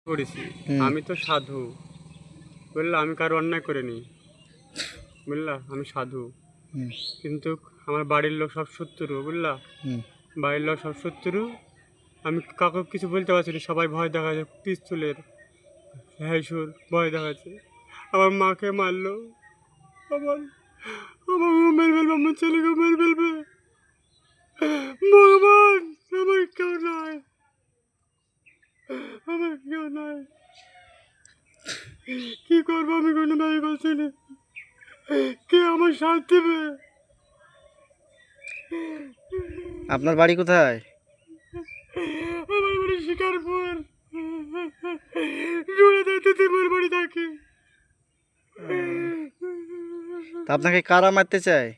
করেছি। আমি তো সাধু, বুঝলা, আমি কারো অন্যায় করিনি, বুঝলা, আমি সাধু। কিন্তু আমার বাড়ির লোক সব শত্রু, বুঝলা, বাড়ির লোক সব শত্রু। আমি কাউকে কিছু বলতে পারছি না, সবাই ভয় দেখাচ্ছে পিস্তলের, হ্যাঁসুর ভয় দেখাচ্ছে। আমার মাকে মারলো, আমার আমাকেও মেরে ফেলবে, আমার ছেলেকেও মেরে ফেলবে। ভগবান, আমার কেউ নাই, আমার কেউ নাই, কি করবো আমি কোনো ভাই পাচ্ছি না, কে আমার সাথ দেবে? আপনার বাড়ি কোথায়? আমার বাড়ি শিকারপুর, জুড়ে যাইতে তোমার বাড়ি থাকি। তা আপনাকে কারা মারতে চায়?